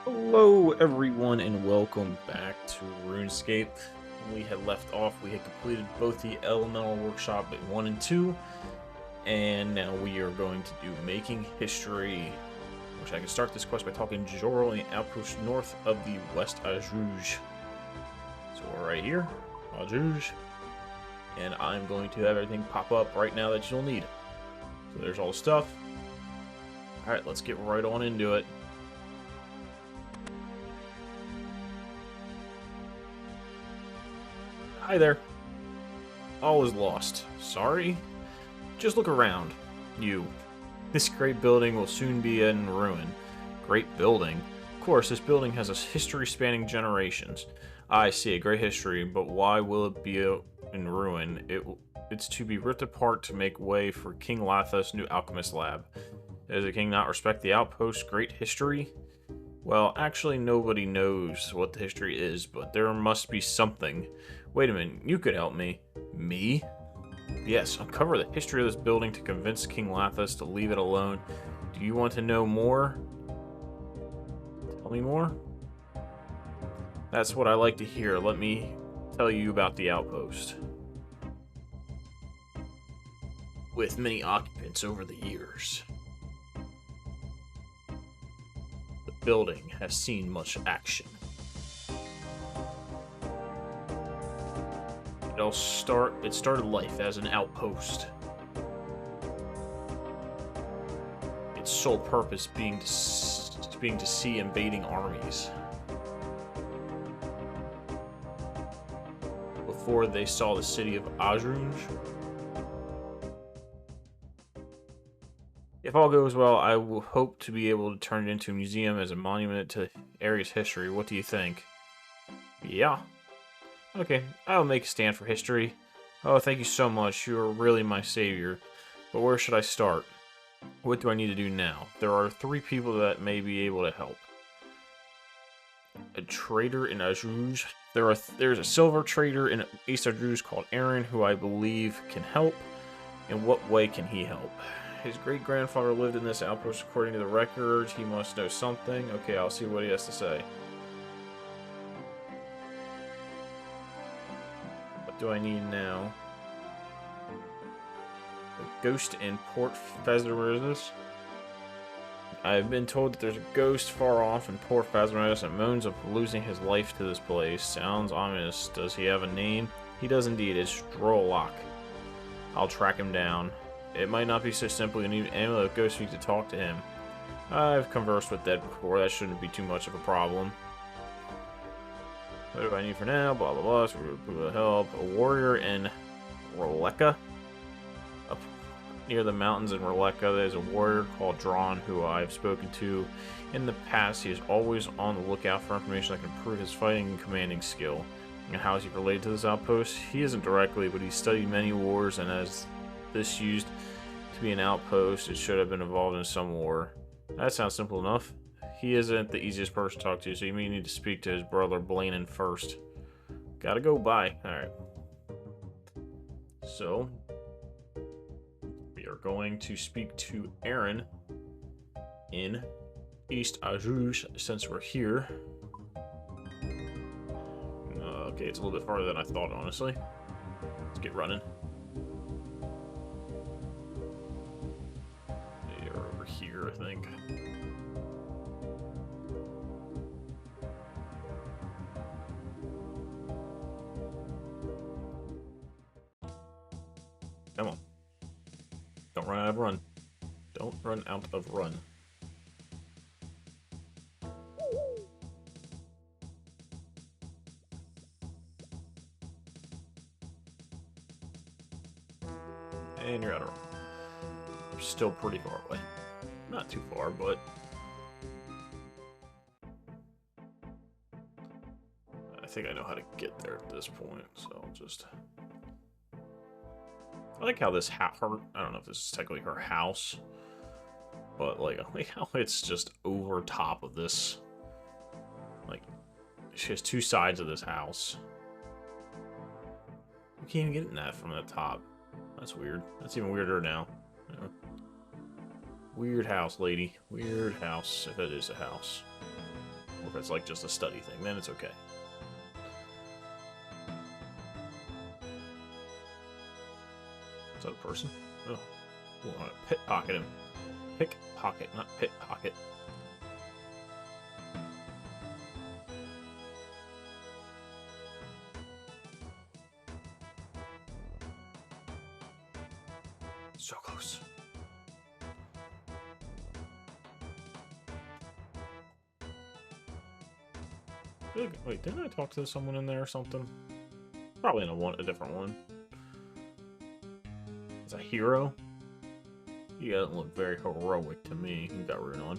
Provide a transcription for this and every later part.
Hello, everyone, and welcome back to Runescape. When we had left off, we had completed both the Elemental Workshop 1 and 2, and now we are going to do Making History, which I can start this quest by talking to Joro in the outpost north of the West Ajouge. So we're right here, Ajouge, and I'm going to have everything pop up right now that you'll need. So there's all the stuff. Alright, let's get right on into it. Hi there. All is lost. Sorry? Just look around. You. This great building will soon be in ruin. Great building? Of course, this building has a history spanning generations. I see, a great history, but why will it be in ruin? It's to be ripped apart to make way for King Lathas' new alchemist lab. Does the king not respect the outpost's great history? Well, actually, nobody knows what the history is, but there must be something. Wait a minute, you could help me. Me? Yes, uncover the history of this building to convince King Lathas to leave it alone. Do you want to know more? Tell me more? That's what I like to hear. Let me tell you about the outpost. With many occupants over the years, the building has seen much action. It started life as an outpost. Its sole purpose being to see invading armies. Before they saw the city of Ajrunj. If all goes well, I will hope to be able to turn it into a museum as a monument to the area's history. What do you think? Yeah. Okay, I'll make a stand for history. Oh, thank you so much. You are really my savior. But where should I start? What do I need to do now? There are 3 people that may be able to help. A trader in Ajouge. There's a silver trader in East Ajouge called Aaron, who I believe can help. In what way can he help? His great-grandfather lived in this outpost according to the records. He must know something. Okay, I'll see what he has to say. What do I need now? A ghost in Port Fezeriz. I've been told that there's a ghost far off in Port Fezeriz that moans of losing his life to this place. Sounds ominous. Does he have a name? He does indeed. It's Drollock. I'll track him down. It might not be so simple. You need an amulet of ghost speak to talk to him. I've conversed with Dead before. That shouldn't be too much of a problem. What do I need for now? Blah, blah, blah. So we're going to help. A warrior in Roleka? Up near the mountains in Roleka, there's a warrior called Drawn who I've spoken to in the past. He is always on the lookout for information that can improve his fighting and commanding skill. And how is he related to this outpost? He isn't directly, but he studied many wars, and as this used to be an outpost, it should have been involved in some war. That sounds simple enough. He isn't the easiest person to talk to, so you may need to speak to his brother Blainen first. Gotta go, bye. Alright. So, we are going to speak to Aaron in East Ajouge, since we're here. Okay, it's a little bit farther than I thought, honestly. Let's get running. They're over here, I think. Come on. Don't run out of run. Don't run out of run. And you're out of run. You're still pretty far away. Not too far, but... I think I know how to get there at this point, so I'll just... I like how this I don't know if this is technically her house, but like how it's just over top of this. Like, she has 2 sides of this house. You can't even get in that from the top. That's weird. That's even weirder now. Yeah. Weird house, lady. Weird house, if it is a house. Or if it's like just a study thing, then it's okay. Is that a person? Oh. We'll want to pickpocket him. Pickpocket, not pickpocket. So close. Wait, didn't I talk to someone in there or something? Probably in a different one. Is a hero? He doesn't look very heroic to me. He got rune on.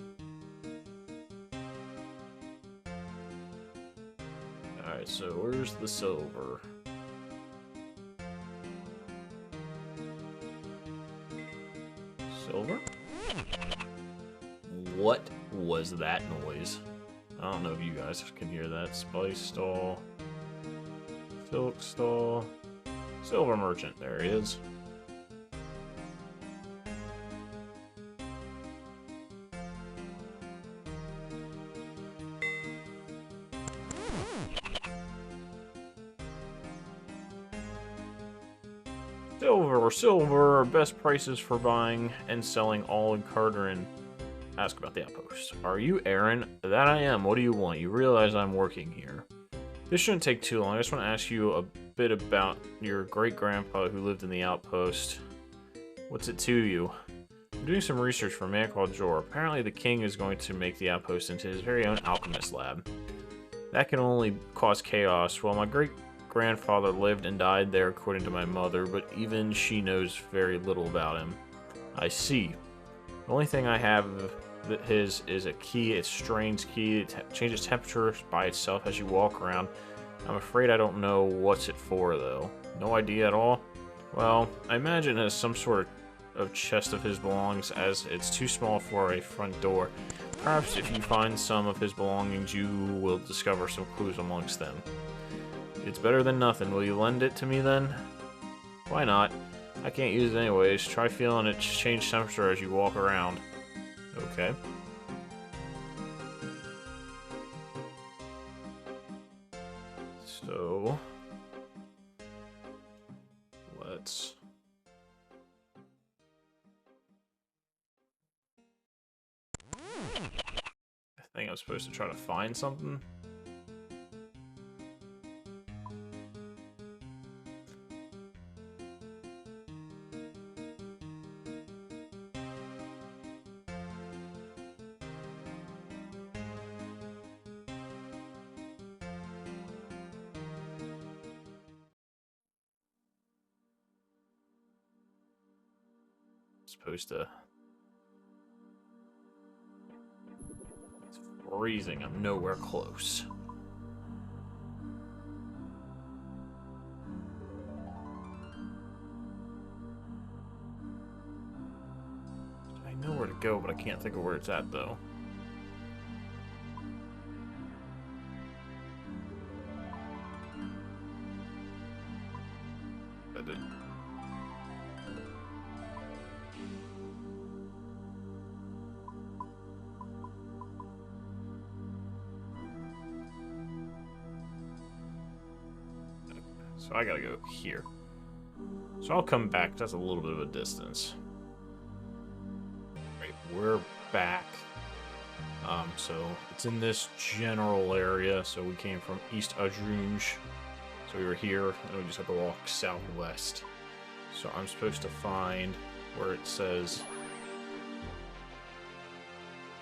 Alright, so where's the silver? Silver? What was that noise? I don't know if you guys can hear that. Spice stall. Silk stall. Silver merchant. There he is. Silver, silver, best prices for buying and selling all in Carterin. Ask about the outpost. Are you Aaron? That I am. What do you want? You realize I'm working here. This shouldn't take too long. I just want to ask you a bit about your great-grandpa who lived in the outpost. What's it to you? I'm doing some research for a man called Jor. Apparently the king is going to make the outpost into his very own alchemist lab. That can only cause chaos. Well, my great-grandfather lived and died there according to my mother, but even she knows very little about him. I see. The only thing I have his is a key. It's a strange key. It changes temperature by itself as you walk around. I'm afraid I don't know what's it for, though. No idea at all? Well, I imagine it has some sort of chest of his belongings, as it's too small for a front door. Perhaps if you find some of his belongings, you will discover some clues amongst them. It's better than nothing. Will you lend it to me, then? Why not? I can't use it anyways. Try feeling it change temperature as you walk around. Okay. So... let's... I think I'm supposed to try to find something. Supposed to... It's freezing. I'm nowhere close. I know where to go, but I can't think of where it's at, though. I did. So I gotta go here. So I'll come back. That's a little bit of a distance. Right, we're back. So it's in this general area. So we came from East Ajunj. So we were here, and we just have to walk southwest. So I'm supposed to find where it says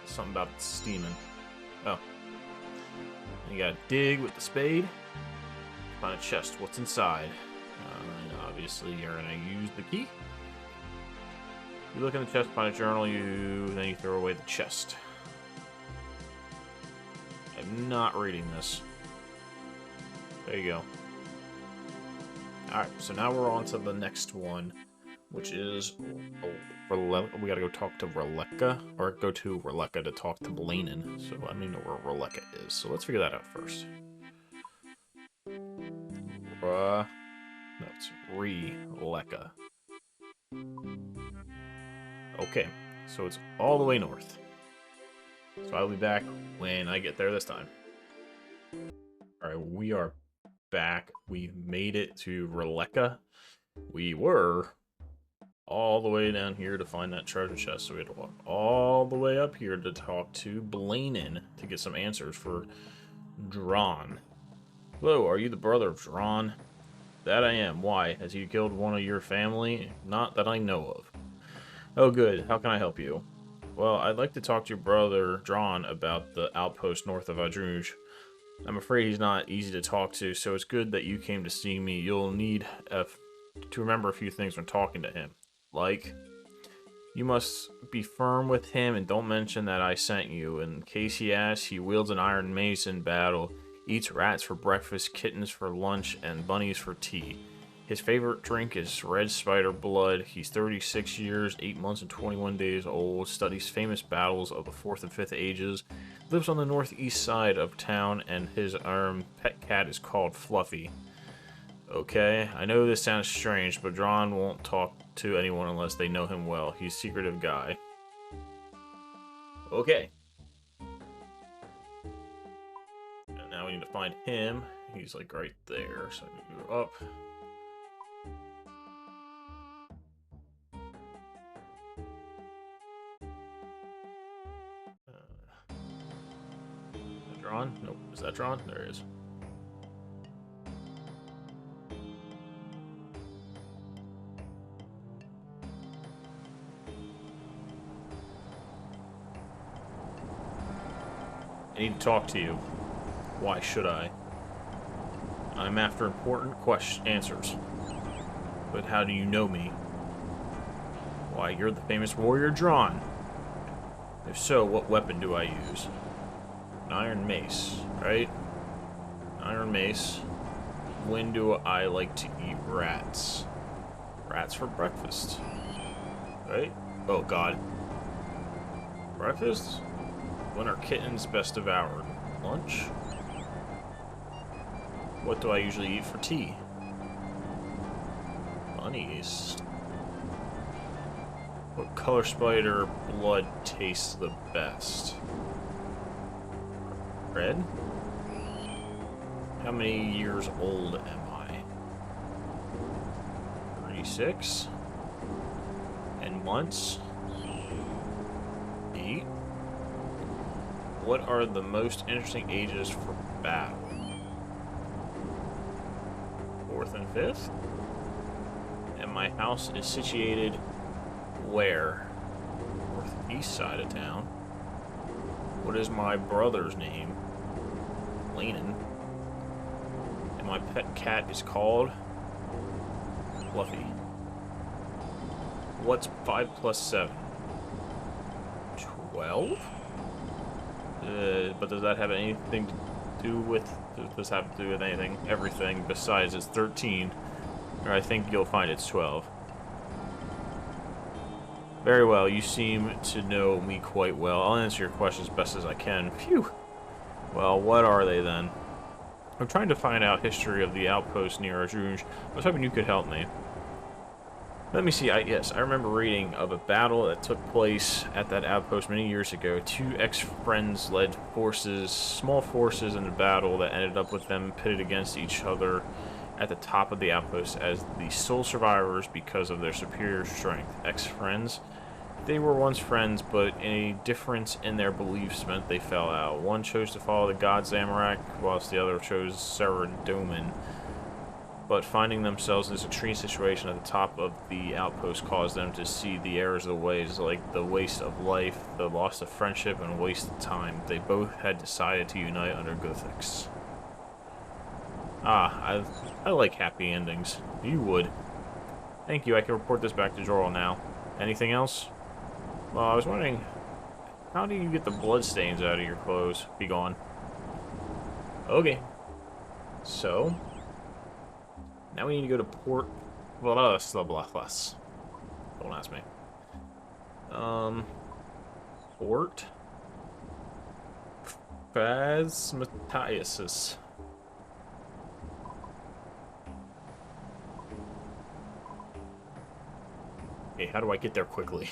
something about it steaming. Oh. And you gotta dig with the spade. Find a chest. What's inside? And obviously, you're gonna use the key. You look in the chest, find a journal. Then you throw away the chest. I'm not reading this. There you go. All right. So now we're on to the next one, which is we gotta go talk to Releka, or go to Releka to talk to Blainen. So I don't even know where Releka is. So let's figure that out first. No, it's Releka. Okay, so it's all the way north. So I'll be back when I get there this time. Alright, we are back. We made it to Releka. We were all the way down here to find that treasure chest, so we had to walk all the way up here to talk to Blainen to get some answers for Dron. Hello, are you the brother of Dron? That I am. Why? Has he killed one of your family? Not that I know of. Oh good, how can I help you? Well, I'd like to talk to your brother, Dron, about the outpost north of Adruge. I'm afraid he's not easy to talk to, so it's good that you came to see me. You'll need to remember a few things when talking to him. Like, you must be firm with him and don't mention that I sent you. In case he asks, he wields an iron mace in battle, eats rats for breakfast, kittens for lunch, and bunnies for tea. His favorite drink is red spider blood. He's 36 years, 8 months, and 21 days old, studies famous battles of the 4th and 5th ages, lives on the northeast side of town, and his pet cat is called Fluffy. Okay, I know this sounds strange, but Dron won't talk to anyone unless they know him well. He's a secretive guy. Okay. And now we need to find him. He's like right there, so I need to go up. Dron? Nope. Is that Dron? There he is. I need to talk to you. Why should I? I'm after important answers. But how do you know me? Why, you're the famous warrior Dron. If so, what weapon do I use? An iron mace, right? Iron mace. When do I like to eat rats? Rats for breakfast. Right? Oh god. Breakfast? When are kittens best devoured? Lunch? What do I usually eat for tea? Bunnies. What color spider blood tastes the best? Red? How many years old am I? 36? And months? 8? What are the most interesting ages for battle? 4th and 5th? And my house is situated where? Northeast side of town. What is my brother's name? Blainen. And my pet cat is called Fluffy. What's 5 plus 7? 12? But does that have anything to do with... Does this have to do with anything? Everything besides it's 13. Or I think you'll find it's 12. Very well, you seem to know me quite well. I'll answer your questions best as I can. Phew! Well, what are they then? I'm trying to find out history of the outpost near Adruge. I was hoping you could help me. Let me see. Yes, I remember reading of a battle that took place at that outpost many years ago. 2 ex-friends led forces, small forces in a battle that ended up with them pitted against each other at the top of the outpost as the sole survivors because of their superior strength. Ex-friends? They were once friends, but a difference in their beliefs meant they fell out. One chose to follow the god Zamorak, whilst the other chose Saradomin. But finding themselves in this extreme situation at the top of the outpost caused them to see the errors of the ways, like the waste of life, the loss of friendship, and waste of time. They both had decided to unite under Guthix. Ah, I like happy endings. You would. Thank you, I can report this back to Jorl now. Anything else? Well, I was wondering, how do you get the bloodstains out of your clothes? Be gone. Okay. So... now we need to go to Port Vlaslavlas. Don't ask me. Port Phasmatiasis. Okay, how do I get there quickly?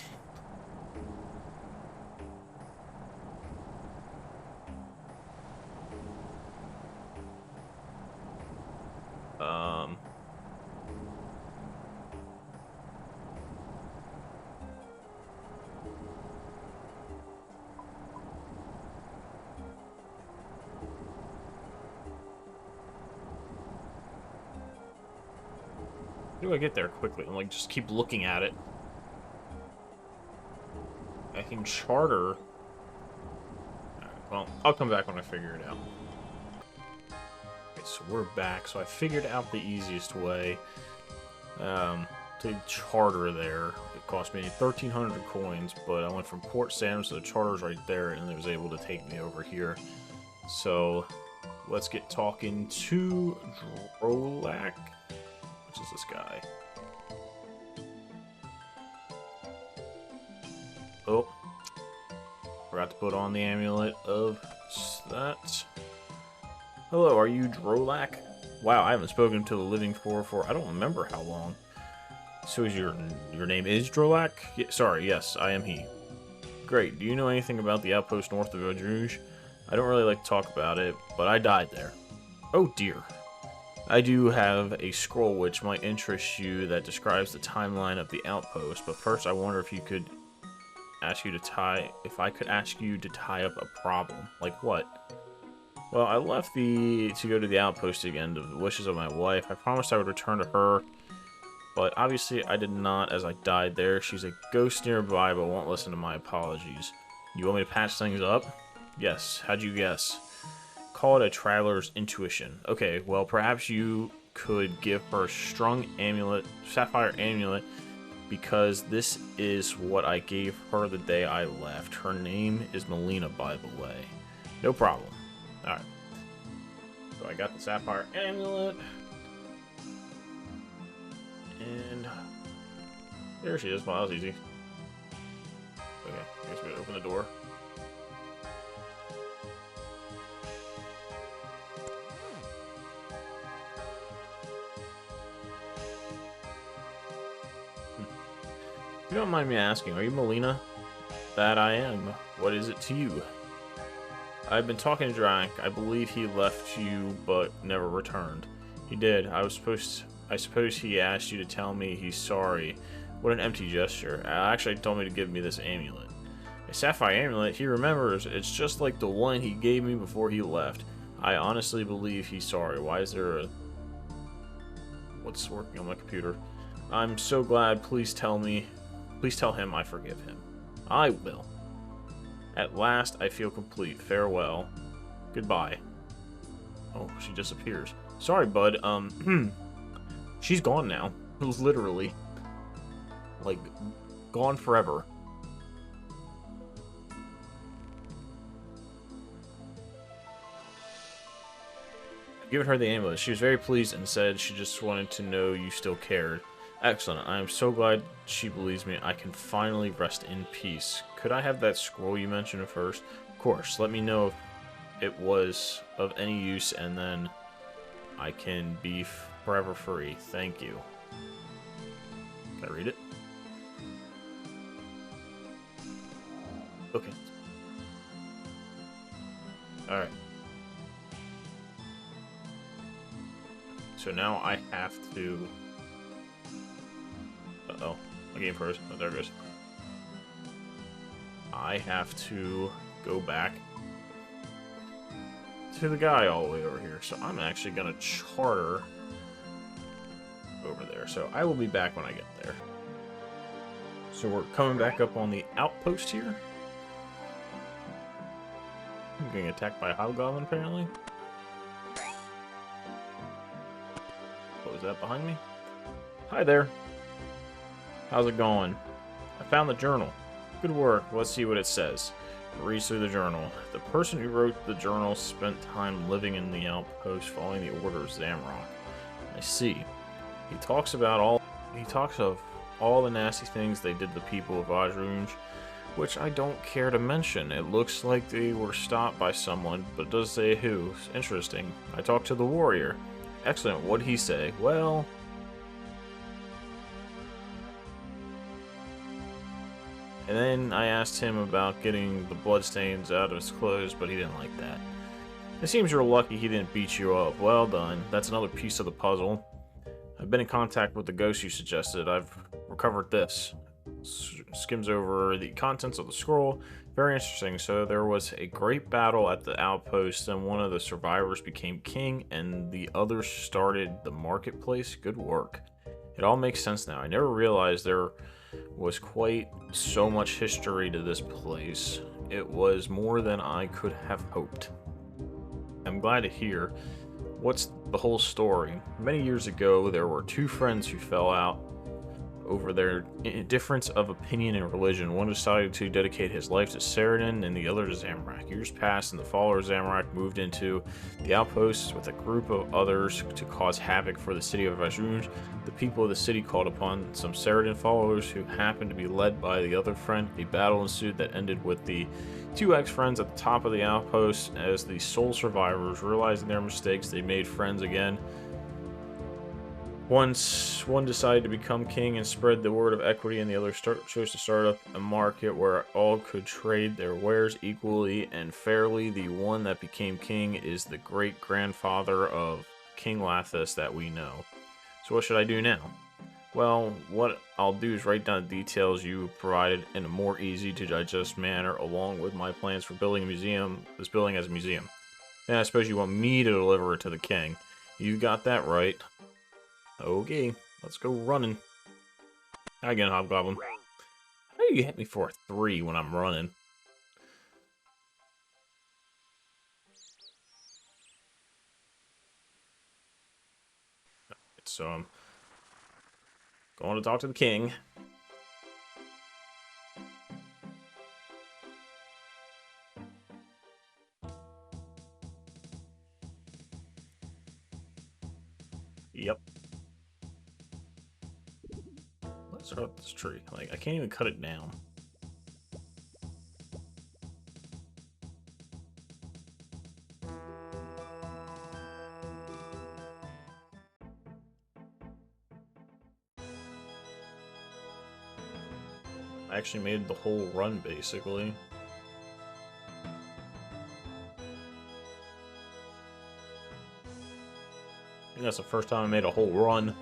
do I get there quickly? I'm like, just keep looking at it. I can charter. Alright, well, I'll come back when I figure it out. Okay, so we're back. So I figured out the easiest way to charter there. It cost me 1,300 coins, but I went from Port Sam, so the charter's right there, and it was able to take me over here. So let's get talking to Drolak. Which is this guy? Oh, forgot to put on the amulet of that. Hello, are you Drolak? Wow, I haven't spoken to the living for I don't remember how long. So is your name is Drolak? Yeah, sorry, yes, I am he. Great. Do you know anything about the outpost north of Rouge? I don't really like to talk about it, but I died there. Oh dear. I do have a scroll which might interest you that describes the timeline of the outpost, but first I wonder if I could ask you to tie up a problem. Like what? Well, I left to go to the outpost again, to the wishes of my wife. I promised I would return to her, but obviously I did not as I died there. She's a ghost nearby, but won't listen to my apologies. You want me to patch things up? Yes. How'd you guess? Call it a traveler's intuition. Okay, well, perhaps you could give her a sapphire amulet, because this is what I gave her the day I left. Her name is Melina, by the way. No problem. Alright. So I got the sapphire amulet. And there she is. Wow, that was easy. Okay, I guess we gotta open the door. If you don't mind me asking, are you Melina? That I am. What is it to you? I've been talking to Drank. I believe he left you, but never returned. He did. I suppose he asked you to tell me he's sorry. What an empty gesture. Actually, he told me to give me this amulet. A sapphire amulet? He remembers. It's just like the one he gave me before he left. I honestly believe he's sorry. Why is there a... What's working on my computer? I'm so glad. Please tell him I forgive him. I will. At last, I feel complete. Farewell. Goodbye. Oh, she disappears. Sorry, bud. She's gone now. Literally. Like, gone forever. I've given her the amulet. She was very pleased and said she just wanted to know you still cared. Excellent. I am so glad she believes me. I can finally rest in peace. Could I have that scroll you mentioned first? Of course. Let me know if it was of any use, and then I can be forever free. Thank you. Can I read it? Okay. Alright. So now I have to... Uh-oh. My game froze. Oh, there it goes. I have to go back to the guy all the way over here. So I'm actually going to charter over there. So I will be back when I get there. So we're coming back up on the outpost here. I'm getting attacked by a hobgoblin, apparently. What was that behind me? Hi there. How's it going? I found the journal. Good work. Let's see what it says. Reads through the journal. The person who wrote the journal spent time living in the outpost following the order of Zamrock. I see. He talks of all the nasty things they did to the people of Rouge, which I don't care to mention. It looks like they were stopped by someone, but it does say who. Interesting. I talked to the warrior. Excellent. What'd he say? Well... And then I asked him about getting the bloodstains out of his clothes, but he didn't like that. It seems you're lucky he didn't beat you up. Well done. That's another piece of the puzzle. I've been in contact with the ghost you suggested. I've recovered this. Skims over the contents of the scroll. Very interesting. So there was a great battle at the outpost, and one of the survivors became king, and the others started the marketplace. Good work. It all makes sense now. I never realized there was quite so much history to this place. It was more than I could have hoped. I'm glad to hear. What's the whole story? Many years ago, there were two friends who fell out over their difference of opinion and religion. One decided to dedicate his life to Saradin and the other to Zamorak. Years passed and the follower of Zamorak moved into the outposts with a group of others to cause havoc for the city of Vajrouge. The people of the city called upon some Saradin followers who happened to be led by the other friend. A battle ensued that ended with the two ex-friends at the top of the outpost. As the sole survivors, realizing their mistakes, they made friends again. Once one decided to become king and spread the word of equity, and the other chose to start up a market where all could trade their wares equally and fairly. The one that became king is the great-grandfather of King Lathis that we know. So what should I do now? Well, what I'll do is write down the details you provided in a more easy-to-digest manner, along with my plans for building a museum, this building as a museum. Then I suppose you want me to deliver it to the king. You got that right. Okay, let's go running. Again, Hobgoblin. How do you hit me for a 3 when I'm running? So I'm going to talk to the king. Yep. Let's start up this tree. Like, I can't even cut it down. I actually made the whole run, basically. I think that's the first time I made a whole run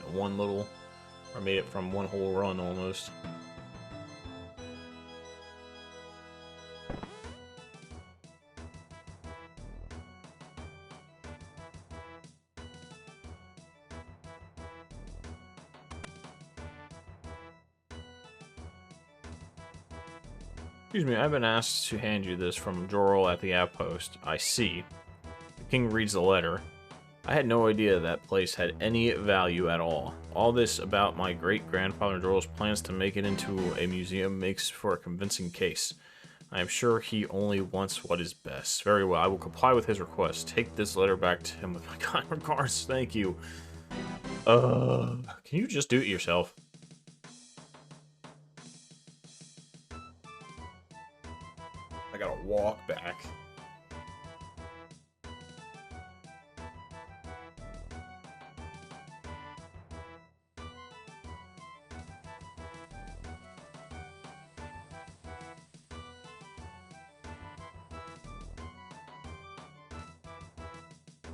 in one little... I made it from one whole run, almost. Excuse me, I've been asked to hand you this from Jorl at the outpost. I see. The king reads the letter. I had no idea that place had any value at all. All this about my great-grandfather Jorl's plans to make it into a museum makes for a convincing case. I am sure he only wants what is best. Very well, I will comply with his request. Take this letter back to him with my kind regards. Thank you. Can you just do it yourself? I gotta walk back.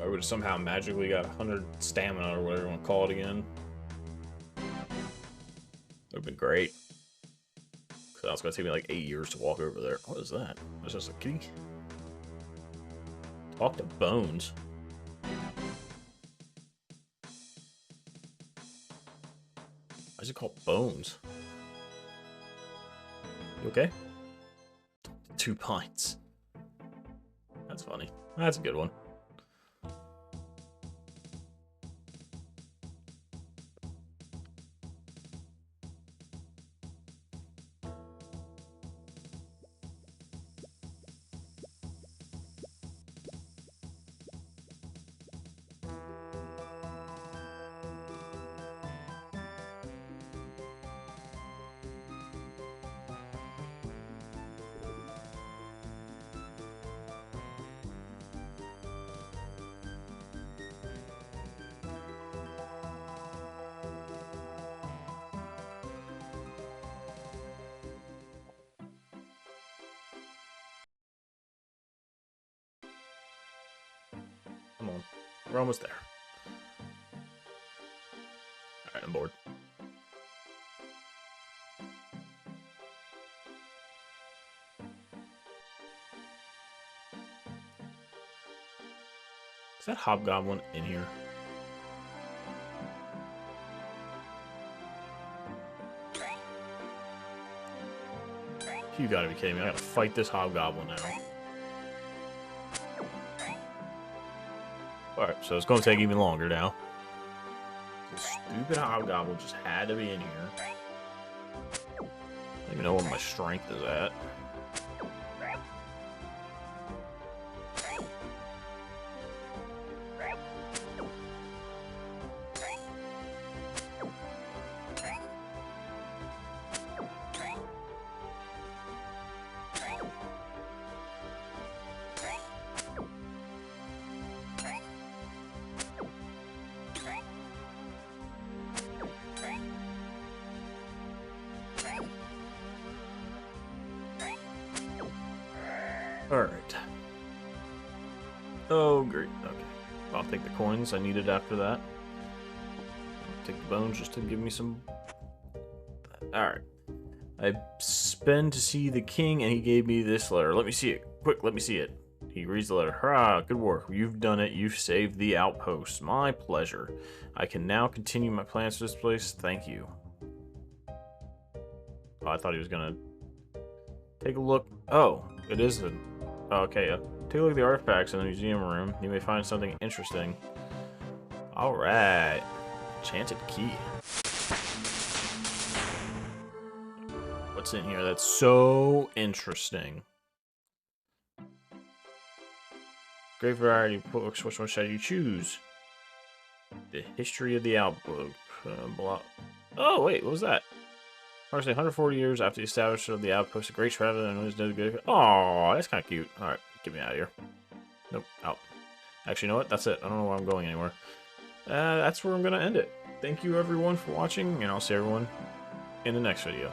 I would have somehow magically got 100 stamina or whatever you want to call it again. That would have been great. Because that was going to take me like 8 years to walk over there. What is that? That's just a kitty? Talk to Bones. Why is it called Bones? You okay? 2 pints. That's funny. That's a good one. Come on. We're almost there. Alright, I'm bored. Is that Hobgoblin in here? You gotta be kidding me. I gotta fight this hobgoblin now. Alright, so it's gonna take even longer now. This stupid hobgoblin just had to be in here. I don't even know what my strength is at. Alright. Oh, great. Okay. I'll take the coins I needed after that. I'll take the bones just to give me some... Alright. I spent to see the king, and he gave me this letter. Let me see it. Quick, let me see it. He reads the letter. Hurrah, good work. You've done it. You've saved the outpost. My pleasure. I can now continue my plans for this place. Thank you. Oh, I thought he was gonna... Take a look. Oh, it is a... Okay, take a look at the artifacts in the museum room. You may find something interesting. Alright. Enchanted key. What's in here? That's so interesting. Great variety of books. Which one should you choose? The history of the outpost. Oh, wait, what was that? Approximately 140 years after the establishment of the outpost, a great traveler and was no good. Oh, that's kind of cute. All right, get me out of here. Nope, out. Actually, you know what? That's it. I don't know where I'm going anywhere. That's where I'm going to end it. Thank you, everyone, for watching, and I'll see everyone in the next video.